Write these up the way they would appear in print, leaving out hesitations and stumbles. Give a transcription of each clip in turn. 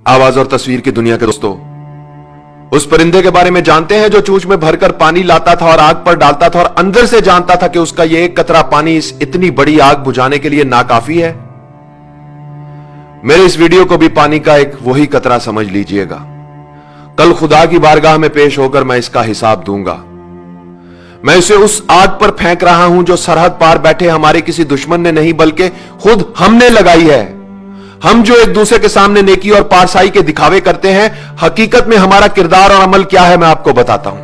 आवाज और तस्वीर की दुनिया के दोस्तों, उस परिंदे के बारे में जानते हैं जो चोंच में भरकर पानी लाता था और आग पर डालता था और अंदर से जानता था कि उसका यह एक कतरा पानी इस इतनी बड़ी आग बुझाने के लिए नाकाफी है। मेरे इस वीडियो को भी पानी का एक वही कतरा समझ लीजिएगा। कल खुदा की बारगाह में पेश होकर मैं इसका हिसाब दूंगा। मैं इसे उस आग पर फेंक रहा हूं जो सरहद पार बैठे हमारे किसी दुश्मन ने नहीं बल्कि खुद हमने लगाई है। हम जो एक दूसरे के सामने नेकी और पारसाई के दिखावे करते हैं, हकीकत में हमारा किरदार और अमल क्या है मैं आपको बताता हूं।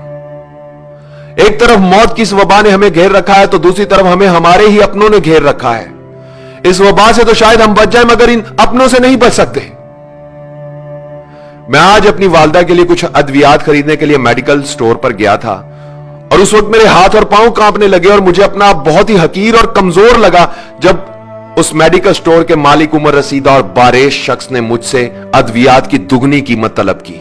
एक तरफ मौत की इस वबा ने हमें घेर रखा है तो दूसरी तरफ हमें हमारे ही अपनों ने घेर रखा है। इस वबा से तो शायद हम बच जाएं मगर इन अपनों से नहीं बच सकते। मैं आज अपनी वालदा के लिए कुछ अद्वियात खरीदने के लिए मेडिकल स्टोर पर गया था और उस वक्त मेरे हाथ और पांव कांपने लगे और मुझे अपना बहुत ही हकीर और कमजोर लगा जब उस मेडिकल स्टोर के मालिक उमर रसीदा और बारेश शख्स ने मुझसे अद्वियात की दुगनी कीमत तलब की।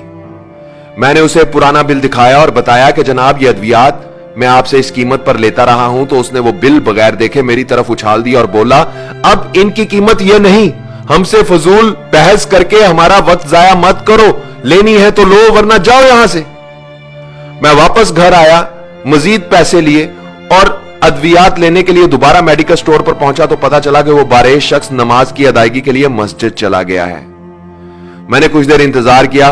मैंने उसे पुराना बिल दिखाया और बताया कि जनाब ये अद्वियात मैं आपसे इस कीमत पर लेता रहा हूं। तो उसने वो बिल बगैर देखे मेरी तरफ उछाल दिया और बोला, अब इनकी कीमत यह नहीं, हमसे फजूल बहस करके हमारा वक्त जाया मत करो, लेनी है तो लो वरना जाओ यहां से। मैं वापस घर आया, मजीद पैसे लिए और अद्वियात लेने के लिए दोबारा मेडिकल स्टोर पर पहुंचा तो पता चला कि वो बारेश शख्स नमाज की अदायगी के लिए मस्जिद चला गया है। मैंने कुछ देर इंतजार किया,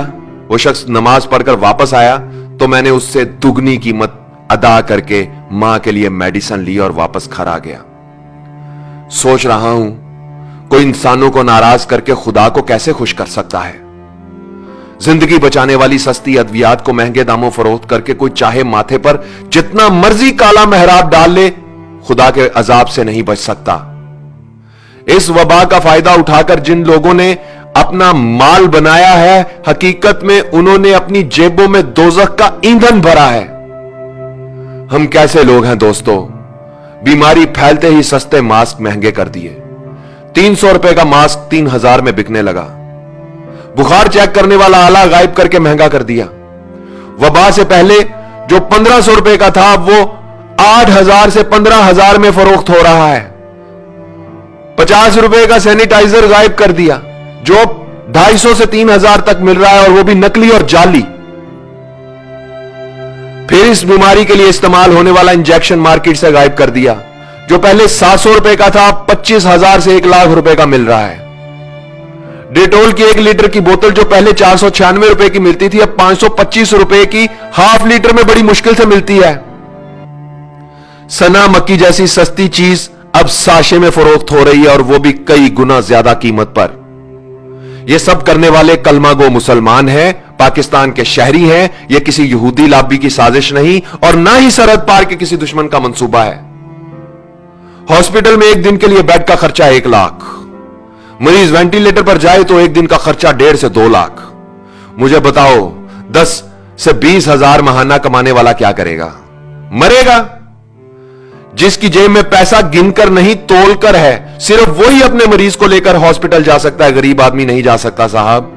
वो शख्स नमाज पढ़कर वापस आया तो मैंने उससे दुगनी कीमत अदा करके मां के लिए मेडिसिन ली और वापस घर आ गया। सोच रहा हूं कोई इंसानों को नाराज करके खुदा को कैसे खुश कर सकता है। जिंदगी बचाने वाली सस्ती अद्वियात को महंगे दामों फरोख्त करके कोई चाहे माथे पर जितना मर्जी काला मेहराब डाल ले, खुदा के अजाब से नहीं बच सकता। इस वबा का फायदा उठाकर जिन लोगों ने अपना माल बनाया है, हकीकत में उन्होंने अपनी जेबों में दोजख का ईंधन भरा है। हम कैसे लोग हैं दोस्तों, बीमारी फैलते ही सस्ते मास्क महंगे कर दिए। 300 रुपए का मास्क 3000 में बिकने लगा। बुखार चेक करने वाला आला गायब करके महंगा कर दिया। वबा से पहले जो 1500 रुपए का था वो 8000 से 15000 में फरोख्त हो रहा है। 50 रुपए का सैनिटाइजर गायब कर दिया जो 250 से 3000 तक मिल रहा है और वो भी नकली और जाली। फिर इस बीमारी के लिए इस्तेमाल होने वाला इंजेक्शन मार्केट से गायब कर दिया जो पहले 700 रुपए का था, 25,000 से 1 लाख रुपए का मिल रहा है। डेटोल की 1 लीटर की बोतल जो पहले 496 रुपए की मिलती थी अब 525 रुपए की हाफ लीटर में बड़ी मुश्किल से मिलती है। सना मक्की जैसी सस्ती चीज अब साशे में फरोख्त हो रही है और वो भी कई गुना ज्यादा कीमत पर। ये सब करने वाले कलमागो मुसलमान हैं, पाकिस्तान के शहरी हैं। यह किसी यहूदी लाबी की साजिश नहीं और ना ही सरहद पार के किसी दुश्मन का मंसूबा है। हॉस्पिटल में एक दिन के लिए बेड का खर्चा 1 लाख, मरीज वेंटिलेटर पर जाए तो एक दिन का खर्चा 1.5 से 2 लाख। मुझे बताओ 10 से 20 हजार महाना कमाने वाला क्या करेगा? मरेगा। जिसकी जेब में पैसा गिनकर नहीं तोलकर है, सिर्फ वही अपने मरीज को लेकर हॉस्पिटल जा सकता है, गरीब आदमी नहीं जा सकता साहब।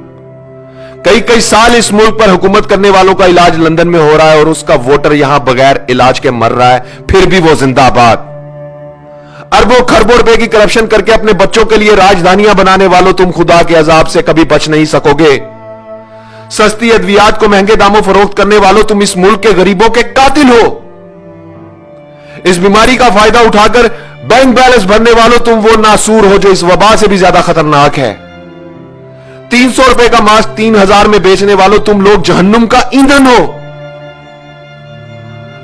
कई साल इस मुल्क पर हुकूमत करने वालों का इलाज लंदन में हो रहा है और उसका वोटर यहां बगैर इलाज के मर रहा है, फिर भी वो जिंदाबाद। अरबों खरबों रुपए की करप्शन करके अपने बच्चों के लिए राजधानियां बनाने वालों, तुम खुदा के अजाब से कभी बच नहीं सकोगे। सस्ती अद्वियात को महंगे दामों फरोख्त करने वालों, तुम इस मुल्क के गरीबों के कातिल हो। इस बीमारी का फायदा उठाकर बैंक बैलेंस भरने वालों, तुम वो नासूर हो जो इस वबा से भी ज्यादा खतरनाक है। 300 रुपए का मास्क 3000 में बेचने वालों, तुम लोग जहन्नुम का ईंधन हो।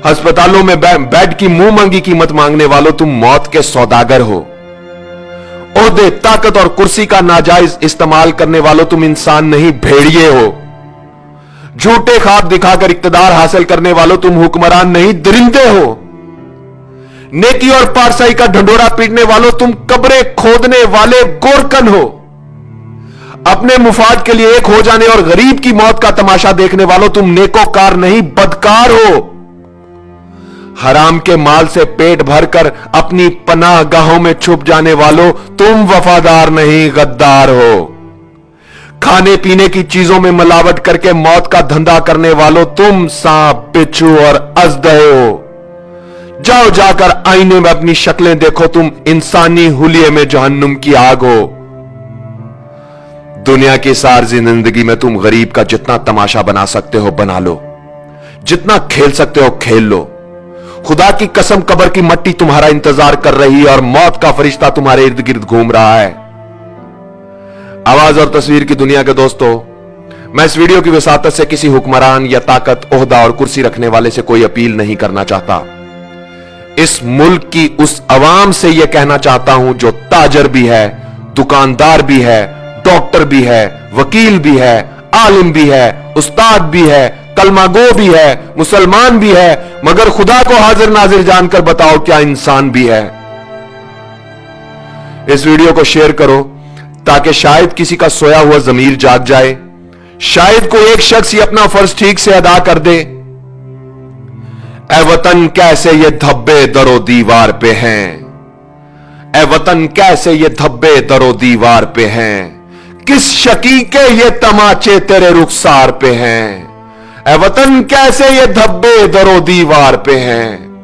अस्पतालों में बेड की मुंह मंगी कीमत मांगने वालों, तुम मौत के सौदागर हो। ओहदे, ताकत और कुर्सी का नाजायज इस्तेमाल करने वालों, तुम इंसान नहीं भेड़िए हो। झूठे ख्वाब दिखाकर इक्तदार हासिल करने वालों, तुम हुक्मरान नहीं दरिंदे हो। नेकी और पारसाई का ढंडोरा पीटने वालों, तुम कब्रें खोदने वाले गोरकन हो। अपने मुफाद के लिए एक हो जाने और गरीब की मौत का तमाशा देखने वालों, तुम नेकोकार नहीं बदकार हो। हराम के माल से पेट भरकर अपनी पनाह गाहों में छुप जाने वालों, तुम वफादार नहीं गद्दार हो। खाने पीने की चीजों में मिलावट करके मौत का धंधा करने वालों, तुम सांप, बिच्छू और अजदहे हो। जाओ जाकर आईने में अपनी शक्लें देखो, तुम इंसानी हुलिये में जहन्नुम की आग हो। दुनिया की सारी जिंदगी में तुम गरीब का जितना तमाशा बना सकते हो बना लो, जितना खेल सकते हो खेल लो। खुदा की कसम कब्र की मट्टी तुम्हारा इंतजार कर रही है और मौत का फरिश्ता तुम्हारे इर्द गिर्द घूम रहा है। आवाज और तस्वीर की दुनिया के दोस्तों, मैं इस वीडियो की वसातत से किसी हुक्मरान या ताकत, ओहदा और कुर्सी रखने वाले से कोई अपील नहीं करना चाहता। इस मुल्क की उस अवाम से यह कहना चाहता हूं जो ताजर भी है, दुकानदार भी है, डॉक्टर भी है, वकील भी है, आलिम भी है, उस्ताद भी है, कलमागो भी है, मुसलमान भी है, मगर खुदा को हाजिर नाजिर जानकर बताओ क्या इंसान भी है। इस वीडियो को शेयर करो ताकि शायद किसी का सोया हुआ जमीर जाग जाए, शायद कोई एक शख्स ही अपना फर्ज ठीक से अदा कर दे। ए वतन कैसे ये धब्बे दरो दीवार पे हैं, ए वतन कैसे ये धब्बे दरो दीवार पे हैं, किस शकी के ये तमाचे तेरे रुखसार पे हैं। ए वतन कैसे ये धब्बे दरो दीवार पे हैं।